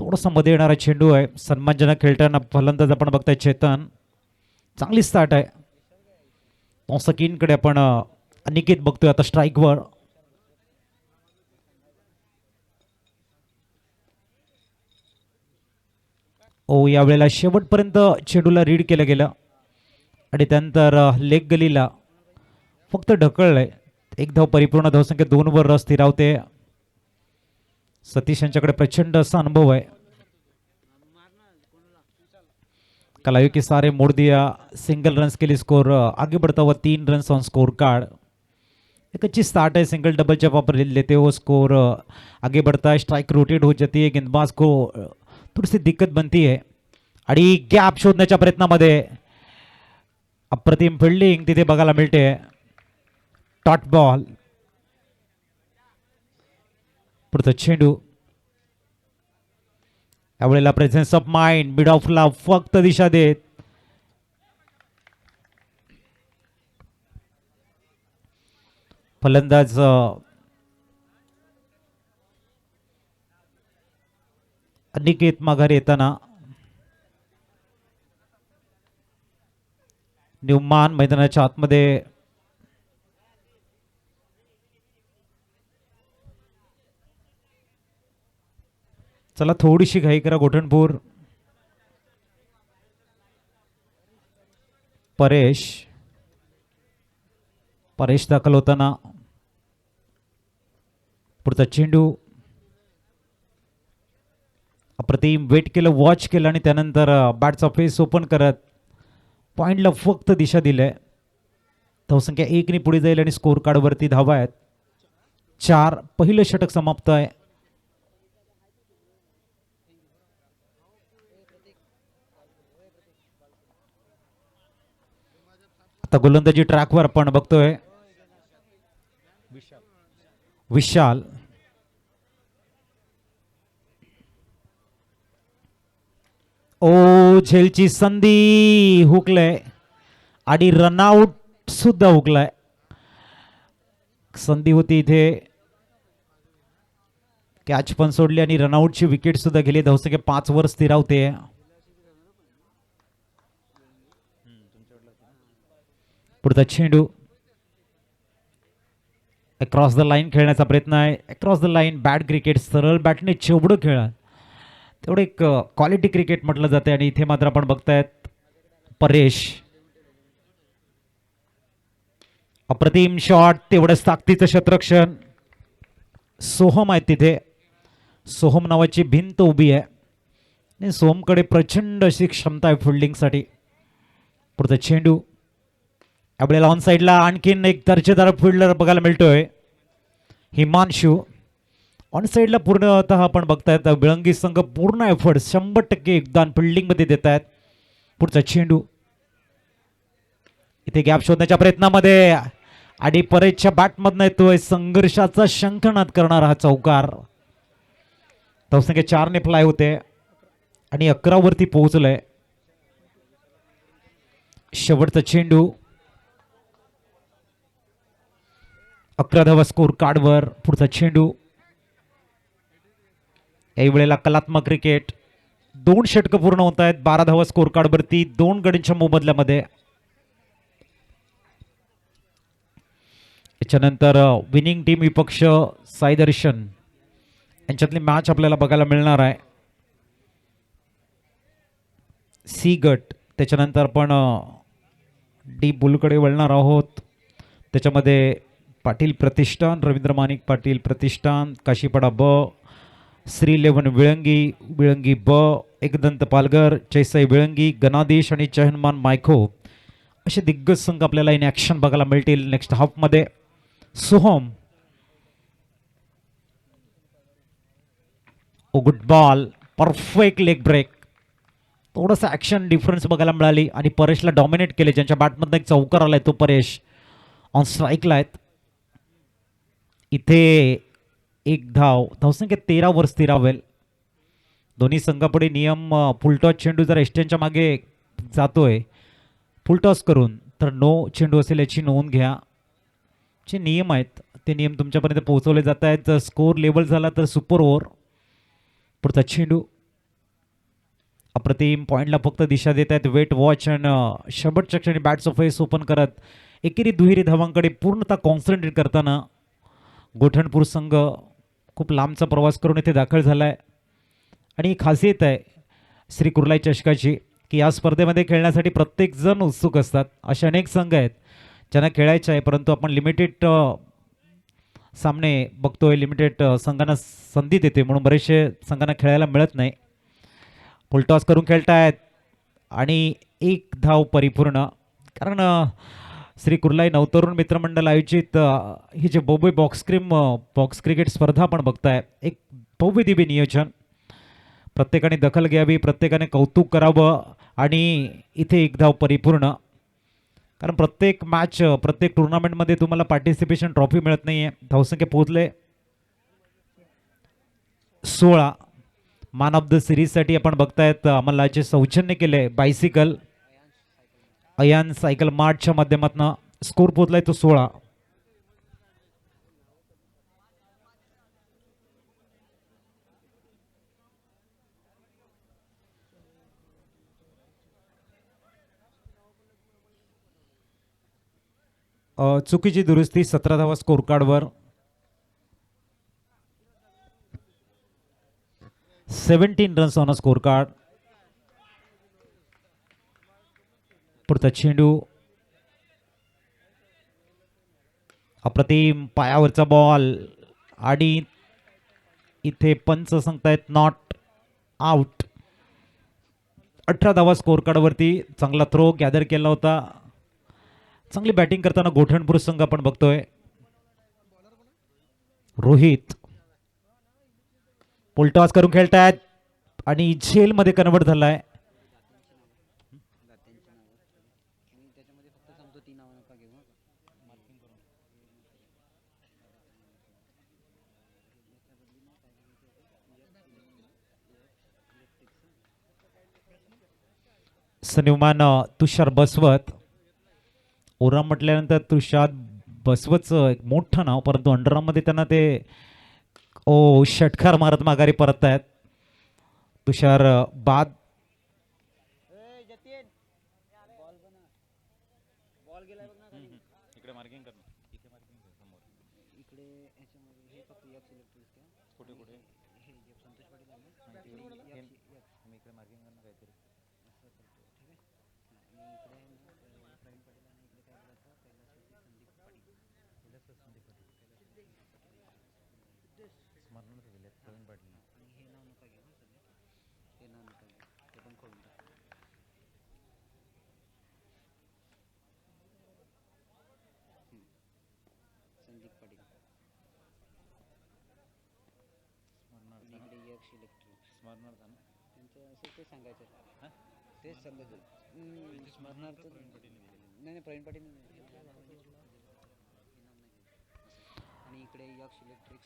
थोडासा मध्ये येणारा चेंडू आहे. सन्मानजनक खेळताना फलंदाज आपण बघताय चेतन. चांगली स्टार्ट आहे. तोसकीनकडे आपण अनिकेत बघतोय आता स्ट्राईकवर. यावेळेला शेवटपर्यंत चेंडूला रीड केलं गेलं आणि त्यानंतर लेग गलीला फक्त ढकललंय. एक धाव परिपूर्ण धावसंख्या 2 वर रस स्थिरावते. सतीश यांच्याकडे प्रचंड असा अनुभव आहे. कलायु के सारे मोड़ दिया, सिंगल रन्स के लिए स्कोर आगे बढ़ता हुआ 3 रन्स ऑन स्कोर कार्ड. एक अच्छी स्टार्ट है. सिंगल डबल जब आप लेते हो स्कोर आगे बढ़ता है. स्ट्राइक रोटेट हो जाती है. गेंदबाज को थोडीशी दिक्कत बनती है आणि गॅप शोधण्याच्या प्रयत्नामध्ये अप्रतिम फिल्डिंग तिथे बघायला मिळते. Dot ball. पुढचा चेंडू. यावेळेला प्रेझेन्स ऑफ माइंड मिड ऑफला फक्त दिशा देत फलंदाज अनिकेत माघारी येताना न्यूमान मैदानाच्या आतमध्ये चला थोडीशी घाई करा गोठणपूर. परेश दाखल होताना पुढचा चेंडू. अप्रतिम वेट केलं, वॉच केलं आणि त्यानंतर बॅटचा फेस ओपन करत पॉइंटला फक्त दिशा दिली. धावसंख्या 1 ने पुढे जाईल आणि स्कोर कार्डवरती धावा आहेत 4. पहिलं षटक समाप्त आहे. आता गोलंदाजी ट्रॅकवर आपण बघतोय विशाल. झेलची संधी हुकलंय आणि रनआउट सुद्धा हुकलाय. संधी होती इथे, कॅच पण सोडली आणि रनआउटची विकेट सुद्धा गेली. धावसंख्या 5 वर स्थिरावते. पुढचा चेंडू. अक्रॉस द लाईन खेळण्याचा प्रयत्न आहे. Across the line bat cricket. सरळ बॅटने जेवढं खेळा तेवढं एक क्वालिटी क्रिकेट म्हटलं जाते आणि इथे मात्र आपण बघतायत परेश. अप्रतिम शॉट, तेवढंच ताकदीचं क्षेत्ररक्षण. सोहम आहे तिथे. सोहम नावाची भिंत उभी आहे आणि सोहमकडे प्रचंड अशी क्षमता आहे फिल्डिंगसाठी. पुढचा चेंडू. यावेळेला ऑन साईडला आणखीन एक दर्जेदार फिल्डर बघायला मिळतोय हिमांशू. ऑन साईडला पूर्णतः आपण बघतायत विळंगी संघ पूर्ण एफर्ट 100% योगदान फिल्डिंगमध्ये देत आहेत. पुढचा चेंडू. इथे गॅप शोधण्याच्या प्रयत्नामध्ये आणि परेशच्या बॅटमधनं येतोय संघर्षाचा शंखनाद करणारा हा चौकार. धावसंख्या 4 ने फ्लाय होते आणि 11 वरती पोहोचलंय. शेवटचा चेंडू. 11 धावा स्कोर कार्डवर. पुढचा चेंडू. याही वेळेला कलात्मक क्रिकेट. 2 षटकं पूर्ण होत आहेत. 12 धावा स्कोर कार्डवरती 2 गडींच्या मोबदल्यामध्ये. त्याच्यानंतर विनिंग टीम विपक्ष साई दर्शन यांच्यातली मॅच आपल्याला बघायला मिळणार आहे. सी गट. त्याच्यानंतर आपण डी बुलकडे वळणार आहोत. त्याच्यामध्ये पाटील प्रतिष्ठान, रवींद्र माणिक पाटील प्रतिष्ठान, काशीपाडा ब, श्री 11 विळंगी, विळंगी ब, एकदंत पालघर, चैसाई विळंगी, गणादेश आणि चहनमान मायखो असे दिग्गज संघ आपल्याला इन ॲक्शन बघायला मिळतील नेक्स्ट हाफमध्ये. Soham. Good ball. Perfect leg break. थोडंसं ॲक्शन डिफरन्स बघायला मिळाली आणि परेशला डॉमिनेट केले. ज्यांच्या बॅटमधनं एक चौकार आलाय तो परेश ऑन स्ट्राईकला आहेत. इथे एक धावसंख्या 13 वर स्थिरावेल. दोन्ही संघापुढे नियम फुलटॉस चेंडू जर एस्टेनच्या मागे जातोय फुलटॉस करून तर नो चेंडू असेल याची नोंद घ्या. जे नियम आहेत ते नियम तुमच्यापर्यंत पोहोचवले जात आहेत. जर स्कोर लेवल झाला तर सुपर ओव्हर. पुढचा चेंडू. अप्रतिम पॉईंटला फक्त दिशा देत आहेत वेट वॉच आणि शेवटच्या क्षणी बॅटचं फेस ओपन करत एकेरी दुहेरी धावांकडे पूर्णतः कॉन्सन्ट्रेट करताना गोठणपूर संघ खूप लांबचा प्रवास करून इथे दाखल झाला आहे. आणि एक खासियत आहे श्री कुर्लाई चषकाची की या स्पर्धेमध्ये खेळण्यासाठी प्रत्येकजण उत्सुक असतात. असे अनेक संघ आहेत ज्यांना खेळायचे आहे, परंतु आपण लिमिटेड सामने बघतोय, लिमिटेड संघांना संधी देते म्हणून बरेचसे संघांना खेळायला मिळत नाही. फुलटॉस करून खेळतायत आणि एक धाव परिपूर्ण. कारण श्री कुर्लाई नवतरुण मित्रमंडळ आयोजित ही जे बोबे बॉक्स क्रिकेट स्पर्धा आपण बघताय, एक भव्य दिव्य नियोजन. प्रत्येकाने दखल घ्यावी, प्रत्येकाने कौतुक करावं आणि इथे एक धाव परिपूर्ण. कारण प्रत्येक मॅच, प्रत्येक टुर्नामेंटमध्ये तुम्हाला पार्टिसिपेशन ट्रॉफी मिळत नाही आहे. धावसंख्या पोहोचले 16. मॅन ऑफ द सिरीजसाठी आपण बघतायत अमलाचे सौजन्य केले बायसिकल अयान सायकल मार्टच्या माध्यमातून. स्कोर पोहोचलाय तो 16. चुकीची दुरुस्ती 17 धावा स्कोर कार्डवर. 17 runs on a score card. पुढचा चेंडू अप्रतिम पायावरचा बॉल आणि इथे पंच सांगतायत नॉट आउट. 18 धावा स्कोर कार्डवरती. चांगला थ्रो गॅदर केला होता. चांगली बॅटिंग करताना गोठणपूर संघ आपण बघतोय. रोहित पुलटॉस करून खेळतायत आणि झेलमध्ये कन्वर्ट झालाय. सन्मान तुषार बसवत. ओरा म्हटल्यानंतर तुषार बसवतचं एक मोठं नाव, परंतु अंडरमध्ये त्यांना ते षटकार मारत माघारी परत आहेत. तुषार बाद.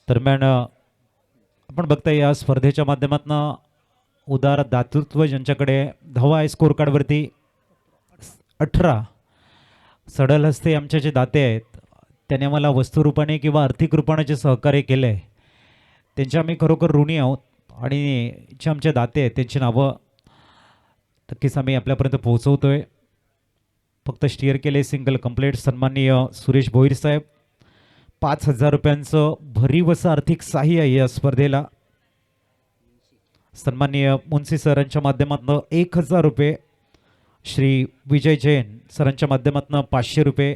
दरम्यान आपण बघताय या स्पर्धेच्या माध्यमातून उदार दातृत्व ज्यांच्याकडे धावा आहे स्कोर कार्डवरती 18. सडल हस्ते आमचे जे दाते आहेत त्याने आम्हाला वस्तुरूपाने किंवा आर्थिक रूपाने जे सहकार्य केलं आहे त्यांच्या आम्ही खरोखर ऋणी आहोत. आणि जे आमचे दाते आहेत त्यांची नावं नक्कीच आम्ही आपल्यापर्यंत पोहोचवतोय. फक्त स्टिअर केले सिंगल कंप्लेट सन्माननीय सुरेश भोईर साहेब. 5,000 रुपयांचं भरीव असं आर्थिक सहाय्य आहे या स्पर्धेला. सन्माननीय मुन्सी सरांच्या माध्यमातून 1,000 रुपये. श्री विजय जैन सरांच्या माध्यमातून 500 रुपये.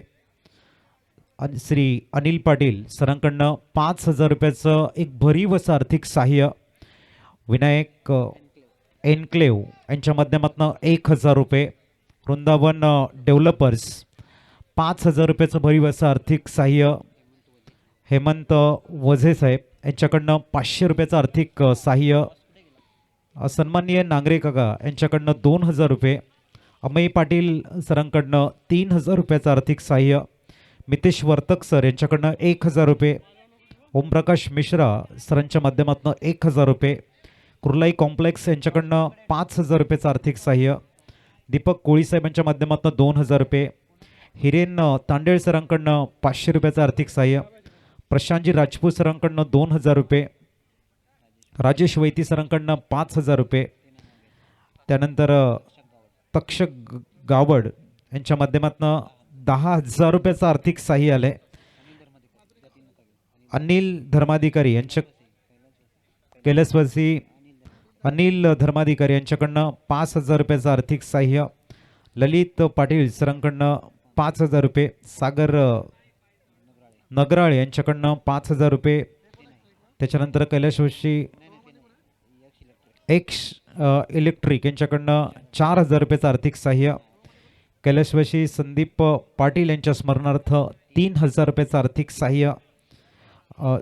आणि श्री अनिल पाटील सरांकडनं 5,000 रुपयाचं एक भरीव असं आर्थिक सहाय्य. विनायक एनक्लेव यांच्या माध्यमातून 1,000 रुपये. वृंदावन डेव्हलपर्स 5,000 रुपयाचं भरीव असं आर्थिक सहाय्य. हेमंत वझे साहेब यांच्याकडनं 500 रुपयाचं आर्थिक सहाय्य. सन्माननीय नांगरे काका यांच्याकडनं 2,000 रुपये. अमय पाटील सरांकडनं 3,000 रुपयाचं आर्थिक सहाय्य. मितेश वर्तक सर यांच्याकडनं 1,000 रुपये. ओमप्रकाश मिश्रा सरांच्या माध्यमातून 1,000 रुपये. कुर्लाई कॉम्प्लेक्स यांच्याकडनं 5,000 रुपयाचं आर्थिक सहाय्य. दीपक कोळी साहेबांच्या माध्यमातून 2,000 रुपये. हिरेन तांडेळ सरांकडनं 500 रुपयाचं आर्थिक सहाय्य. प्रशांतजी राजपूत सरांकडनं 2,000 रुपये. राजेश वैती सरांकडनं 5,000 रुपये. त्यानंतर तक्षक गावड यांच्या माध्यमातून 10,000 रुपयाचं आर्थिक सहाय्य आलंय. अनिल धर्माधिकारी यांच्या कैलासवासी अनिल धर्माधिकारी यांच्याकडनं 5,000 रुपयाचं आर्थिक सहाय्य. ललित पाटील सरांकडनं 5,000 रुपये. सागर नगराळे यांच्याकडनं 5,000 रुपये. त्याच्यानंतर कैलासवासी एक्स इलेक्ट्रिक यांच्याकडनं 4,000 रुपयाचं आर्थिक सहाय्य. कैलासवासी संदीप पाटील यांच्या स्मरणार्थ 3,000 रुपयाचं आर्थिक सहाय्य.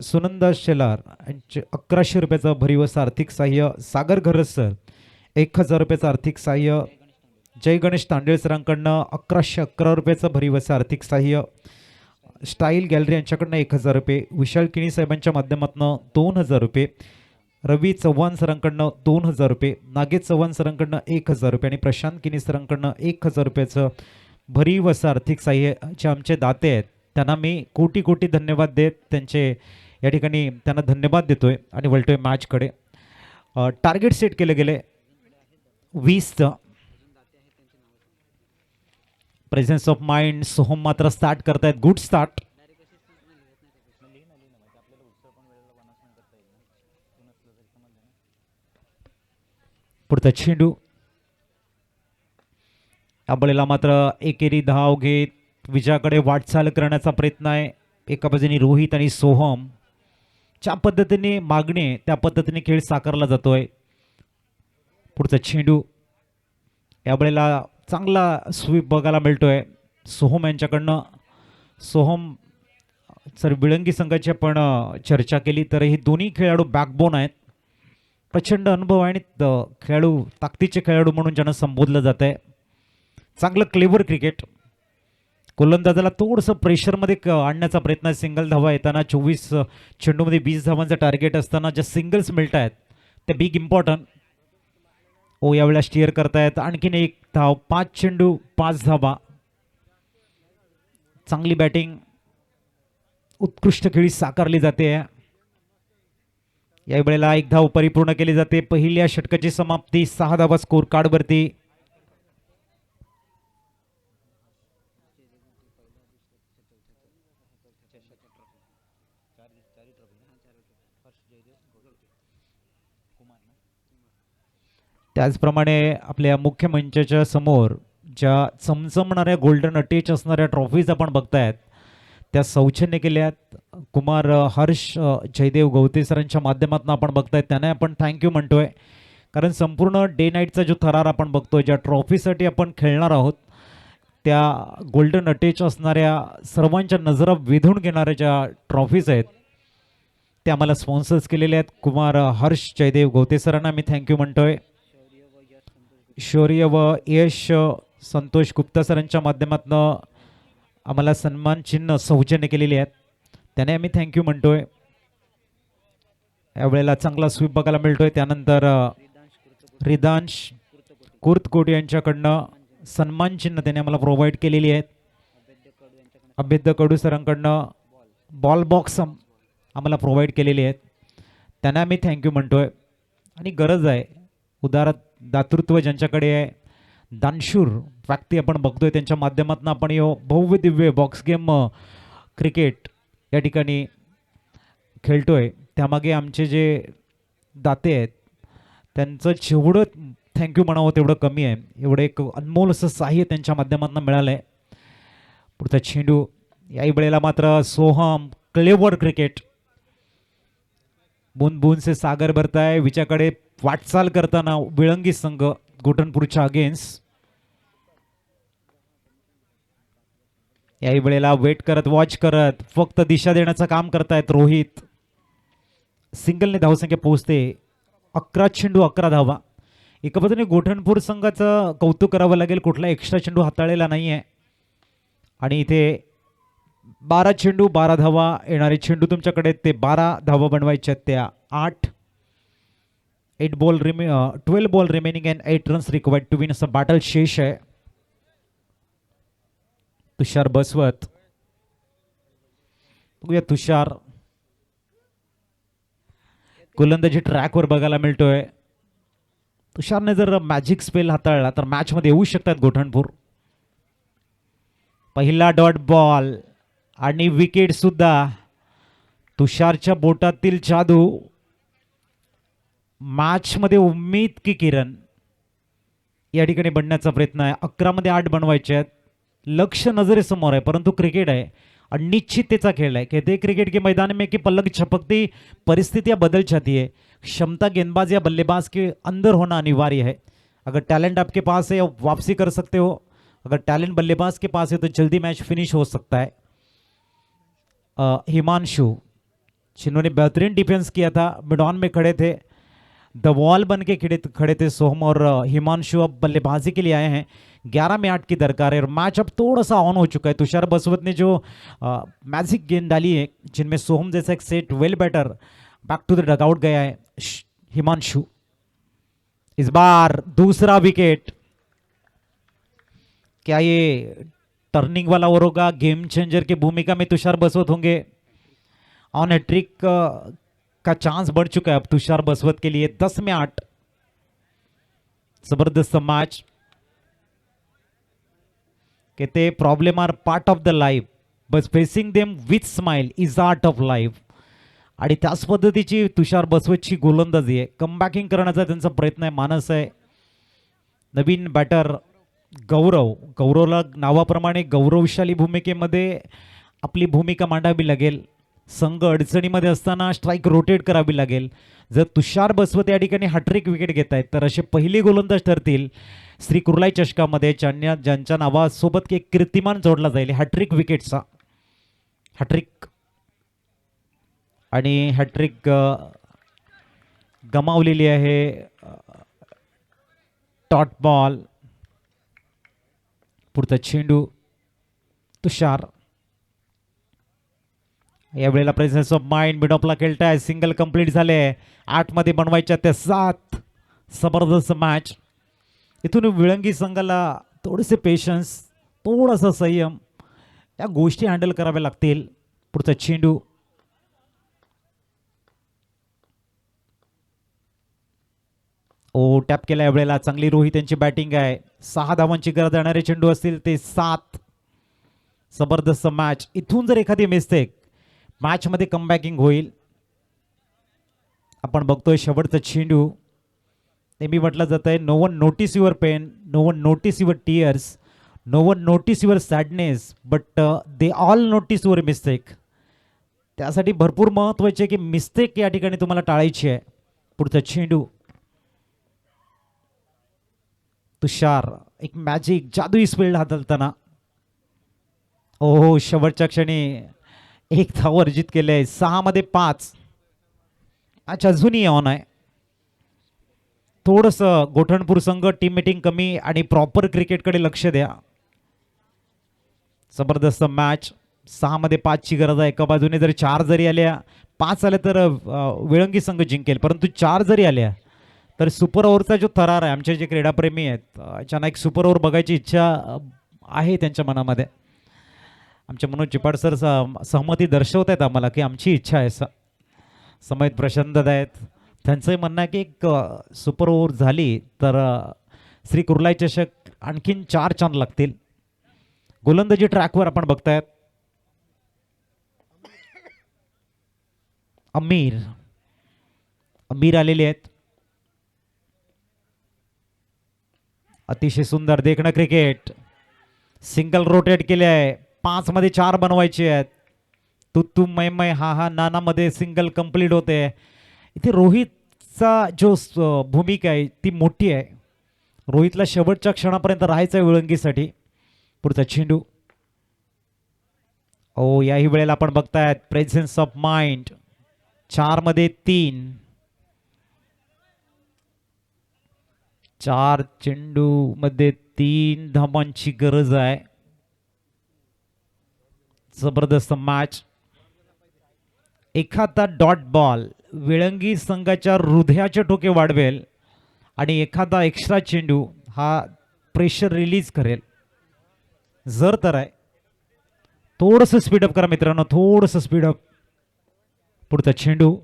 सुनंदा शेलार यांचे 1,100 रुपयाचं भरीव आर्थिक सहाय्य. सागर घरसर 1,000 रुपयाचं आर्थिक सहाय्य. जय गणेश तांडेल सरांकडनं 1,111 रुपयाचं भरीव आर्थिक सहाय्य. स्टाईल गॅलरी यांच्याकडनं 1,000 रुपये. विशाल किणी साहेबांच्या माध्यमातून 2,000 रुपये. रवी चव्हाण सरांकडनं 2,000 रुपये. नागेश चव्हाण सरांकडनं 1,000 रुपये आणि प्रशांत किनी सरांकडनं 1,000 रुपयाचं भरीव आर्थिक सहाय्य जे आमचे दाते आहेत त्यांना मी कोटी कोटी धन्यवाद देत त्यांचे या ठिकाणी त्यांना धन्यवाद देतोय आणि वळतोय मॅचकडे. टार्गेट सेट केले गेले 20चं. प्रेझेन्स ऑफ माइंड सोहम मात्र स्टार्ट करतायत. Good start. पुढचा चेंडू आंबळेला मात्र एकेरी धाव घेत विजयाकडे वाटचाल करण्याचा प्रयत्न आहे. एका बाजूने रोहित आणि सोहम ज्या पद्धतीने मागणे त्या पद्धतीने खेळ साकारला जातोय. पुढचा चेंडू यावेळेला चांगला स्वीप बघायला मिळतोय सोहम यांच्याकडनं. सोहम सर विळंगी संघाची आपण चर्चा केली तर ही दोन्ही खेळाडू बॅकबोन आहेत. प्रचंड अनुभव आहे आणि खेळाडू ताकदीचे खेळाडू म्हणून ज्यांना संबोधलं जात आहे. चांगलं क्लेवर क्रिकेट. गोलंदाजाला थोडंसं प्रेशरमध्ये आणण्याचा प्रयत्न आहे. सिंगल धावा येताना 24 चेंडूमध्ये 20 धावांचं टार्गेट असताना ज्या सिंगल्स मिळत आहेत ते बिग इम्पॉर्टंट. ओ यावेळेला स्टिअर करतायत. आणखीन एक धाव. 5 चेंडू 5 धावा. चांगली बॅटिंग उत्कृष्ट खेळी साकारली जाते. या वेळेला एक धाव परिपूर्ण केली जाते. पहिल्या षटकाची समाप्ती 6 धावा स्कोर कार्डवरती. त्याचप्रमाणे आपल्या मुख्य मंचाच्या समोर ज्या चमचमणाऱ्या गोल्डन अटॅच असणाऱ्या ट्रॉफीज आपण बघतायत त्या सौजन्य केल्यात कुमार हर्ष जयदेव गवते सरांच्या माध्यमातून आपण बघतायत. त्यांना आपण थँक्यू म्हणतोय कारण संपूर्ण डे नाईटचा जो थरार आपण बघतोय ज्या ट्रॉफीसाठी आपण खेळणार आहोत त्या गोल्डन अटॅच असणाऱ्या सर्वांच्या नजरा वेधून घेणाऱ्या ज्या ट्रॉफीज आहेत त्या आम्हाला स्पॉन्सर्स केलेल्या आहेत. कुमार हर्ष जयदेव गवते सरांना मी थँक्यू म्हणतोय. शौर्य व यश संतोष गुप्ता सरांच्या माध्यमातून आम्हाला सन्मान चिन्ह सौजन्य केलेले आहेत त्याने आम्ही थँक्यू म्हणतोय. यावेळेला चांगला स्वीप बघायला मिळतोय. त्यानंतर रिदांश कुर्तकोट यांच्याकडनं सन्मान चिन्ह त्याने आम्हाला प्रोव्हाइड केलेली आहेत. अभेद्य कडू सरांकडनं बॉल बॉक्स आम्हाला प्रोव्हाइड केलेले आहेत त्यांना आम्ही थँक्यू म्हणतोय. आणि गरज आहे उदार दातृत्व ज्यांच्याकडे आहे दानशूर व्यक्ती आपण बघतोय त्यांच्या माध्यमातून आपण भव्य दिव्य बॉक्स गेम क्रिकेट या ठिकाणी खेळतोय. त्यामागे आमचे जे दाते आहेत त्यांचं जेवढं थँक्यू म्हणावं तेवढं कमी आहे. एवढं एक अनमोल असं साह्य त्यांच्या माध्यमातून मिळालं आहे. पुढचा चेंडू याही वेळेला मात्र सोहम क्लेवर क्रिकेट. बून बून से सागर भरताय. विच्याकडे वाटचाल करताना विळंगी संघ गोटनपूरच्या अगेन्स्ट. याही वेळेला वेट करत वॉच करत फक्त दिशा देण्याचं काम करतायत रोहित. सिंगलने धावसंख्या पोहोचते 11 चेंडू 11 धावा. एका बाजूने गोठणपूर संघाचं कौतुक करावं लागेल कुठला एक्स्ट्रा चेंडू हाताळलेला नाही आहे आणि इथे 12 चेंडू 12 धावा. येणारे चेंडू तुमच्याकडे ते 12 धावा बनवायच्या त्या 8. 12 ball remaining and 8 runs required to win असं बॅटल शेष आहे. तुषार बसवत. बघूया तुषार गोलंदाजी ट्रॅकवर बघायला मिळतोय. तुषारने जर मॅजिक स्पेल हाताळला तर मॅचमध्ये येऊ शकतात गोठणपूर. पहिला डॉट बॉल आणि विकेट सुद्धा. तुषारच्या बोटातील जादू. मॅचमध्ये उम्मीद की किरण या ठिकाणी बनण्याचा प्रयत्न आहे. 11 मध्ये 8 बनवायचे आहेत. लक्ष नजरेसमोर आहे, परंतु क्रिकेट आहे, अनिश्चिततेचा खेळ है। कहते क्रिकेट के मैदान में कि पलक झपकती परिस्थितियां बदल जाती है, क्षमता गेंदबाज या बल्लेबाज के अंदर होना अनिवार्य है। अगर टैलेंट आपके पास है वापसी कर सकते हो, अगर टैलेंट बल्लेबाज के पास है तो जल्दी मैच फिनिश हो सकता है। हिमांशु जिन्होंने बेहतरीन डिफेंस किया था, मिड ऑन में खड़े थे, द वॉल बन के खड़े थे सोहम और हिमांशु अब बल्लेबाजी के लिए आए हैं। 11 में 8 की दरकार है और मैच अब थोड़ा सा ऑन हो चुका है। तुषार बसवत ने जो मैजिक गेंद डाली है, जिनमें सोहम जैसा एक set well batter back to the dugout गया है हिमांशु। इस बार दूसरा विकेट, क्या ये टर्निंग वाला ओवर होगा? गेम चेंजर की भूमिका में तुषार बसवत होंगे। ऑन हैट्रिक का चांस बढ़ चुका है अब तुषार बसवत के लिए। 10 में 8, जबरदस्त मैच। कहते problem are part of the life but facing them with smile is art of life. आणि त्याच पद्धतीची तुषार बसवतची गोलंदाजी आहे, कमबॅकिंग करण्याचा त्यांचा प्रयत्न आहे, मानस आहे। नवीन बॅटर गौरवला नावाप्रमाणे गौरवशाली भूमिकेमध्ये आपली भूमिका मांडावी लागेल। संघ अडचणीमध्ये असताना स्ट्राईक रोटेट करावी लागेल। जर तुषार बसवत या ठिकाणी हॅट्रिक विकेट घेत आहेत तर असे पहिली गोलंदाज ठरतील श्री कुर्लाई चषकामध्ये ज्यांच्या नावासोबत एक कीर्तिमान जोडला जाईल हॅट्रिक विकेटचा। हॅट्रिक आणि हॅट्रिक गमावलेली आहे। डॉट बॉल, पुढचा चेंडू तुषार। यावेळेला प्रेझेन्स ऑफ माइंड मिड ऑफला खेळताय, सिंगल कंप्लीट झाले। 8 मध्ये बनवायच्या त्या 7, जबरदस्त मॅच। इथून विळंगी संघाला थोडेसे पेशन्स, थोडासा संयम या गोष्टी हँडल कराव्या लागतील। पुढचा चेंडू टॅप केला। यावेळेला चांगली रोहित यांची बॅटिंग आहे। 6 धावांची गरज येणारे चेंडू असतील ते 7, जबरदस्त मॅच। इथून जर एखादी मिस्टेक मॅच मध्ये कमबॅकिंग होईल। आपण बघतोय शेवटचा चेंडू। नेहमी म्हटलं जात आहे, no one notice your pain, no one notice your tears, no one notice your sadness but they all notice your mistake. त्यासाठी भरपूर महत्त्वाचे आहे की मिस्टेक या ठिकाणी तुम्हाला टाळायची आहे। पुढचा चेंडू तुषार, एक मॅजिक जादुई स्पीड हाताळताना ओहो शेवटच्या क्षणी एक धाव अर्जित केले। 6 मध्ये 5। अच्छा, अजूनही ऑन आहे। थोडस गोठणपूर संघ टीम मीटिंग कमी आणि प्रॉपर क्रिकेटकडे लक्ष द्या। जबरदस्त मॅच। 6 मध्ये 5 ची गरज आहे। एका बाजूने जर 4 जरी आल्या, 5 आल्या तर विळंगी संघ जिंकेल, परंतु 4 जरी आल्या तर सुपर ओव्हरचा जो थरार आहे, आमचे जे क्रीडाप्रेमी आहेत अचानक एक सुपर ओव्हर बघायची इच्छा आहे त्यांच्या मनामध्ये। आमचे मनोज चिपाड सर सहमती दर्शवत आहेत आम्हाला की आमची इच्छा आहे। समित प्रशांत आहेत, त्यांचंही म्हणणं आहे की एक सुपर ओव्हर झाली तर श्री कुर्लाई चषक आणखीन 4 चांद लागतील। गोलंदाजी ट्रॅकवर आपण बघतायत अमीर आलेले आहेत। अतिशय सुंदर देखणं क्रिकेट। सिंगल रोटेट केले आहे। 5 मध्ये 4 बनवायचे आहेत। तू मै हा नाना मध्ये सिंगल कंप्लीट होते। इथे रोहितचा जो भूमिका आहे ती मोठी आहे। रोहितला शेवटच्या क्षणापर्यंत राहायचं आहे विळंगीसाठी। पुढचा चेंडू याही वेळेला आपण बघतायत प्रेझेन्स ऑफ माइंड। 4 मध्ये 3, 4 चेंडू मध्ये 3 धावांची गरज आहे। जबरदस्त मॅच। एखादा डॉट बॉल विळंगी संघाच्या हृदयाचे ठोके वाढवेल आणि एखादा एक्स्ट्रा चेंडू हा प्रेशर रिलीज करेल। जर तर आहे थोडंसं स्पीडअप करा मित्रांनो, थोडंसं स्पीडअप। पुढचा चेंडू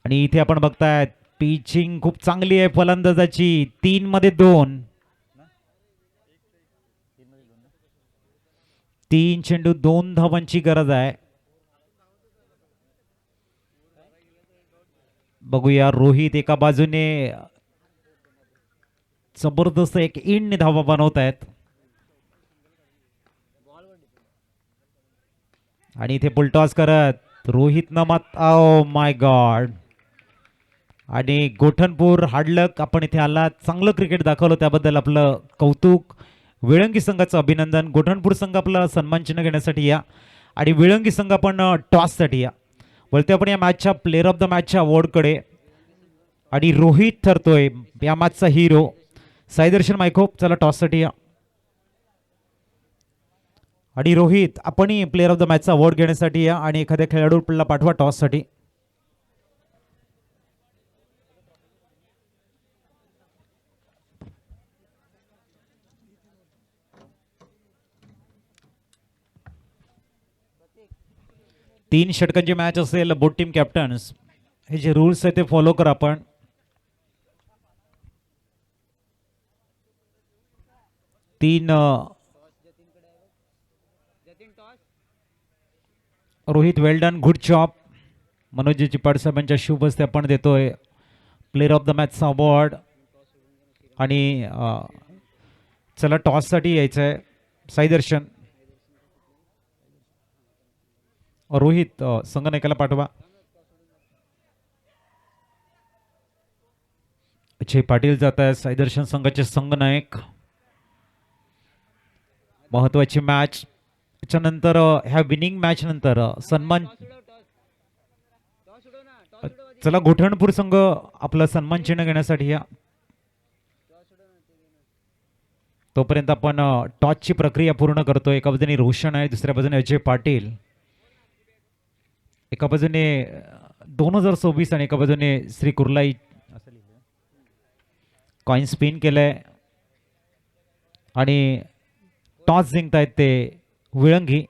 आणि इथे आपण बघताय पिचिंग खूप चांगली आहे फलंदाजाची. 3 मध्ये 2. 3 चेंडू 2 धावांची गरज आहे. बघूया रोहित एका बाजूने जबरदस्त एक इन धावा बनवत आहेत आणि इथे पुलटॉस करत रोहित न मात ओ माय गॉड. आणि गोठणपूर हार्डलक आपण इथे आला, चांगलं क्रिकेट दाखवलं त्याबद्दल आपलं कौतुक. विळंगी संघाचं अभिनंदन. गोठणपूर संघ आपला सन्मान चिन्ह घेण्यासाठी या आणि विळंगी संघ आपण टॉससाठी या. बोलते आपण या मॅचच्या प्लेअर ऑफ द मॅचच्या अवॉर्डकडे आणि रोहित ठरतोय या मॅचचा हिरो. साईदर्शन मायकोप चला टॉससाठी या आणि रोहित आपणही प्लेअर ऑफ द मॅचचा अवॉर्ड घेण्यासाठी या आणि एखाद्या खेळाडूला पाठवा टॉससाठी. तीन षटकांची मॅच असेल. बोथ टीम कॅप्टन्स हे जे रूल्स आहे ते फॉलो करा आपण. तीन रोहित वेल डन, गुड जॉब. मनोजी चिपाड साहेबांच्या शुभ हस्ते आपण देतोय प्लेअर ऑफ द मॅचचा अवॉर्ड. आणि चला टॉससाठी यायचं आहे. साईदर्शन रोहित संघनायकाला पाठवा. अजय पाटील जात आहे साईदर्शन संघाचे संघनायक. महत्वाची मॅच. त्याच्यानंतर ह्या विनिंग मॅच नंतर सन्मान. चला गोठणपूर संघ आपला सन्मान चिन्ह घेण्यासाठी या. तोपर्यंत आपण टॉसची प्रक्रिया पूर्ण करतो. एका बाजूने रोशन आहे, दुसऱ्या बाजूने अजय पाटील. एका बाजूने 2024 आणि एका बाजूने श्री कुर्लाई. कॉइन स्पिन केलंय आणि टॉस जिंकतायत ते विळंगी.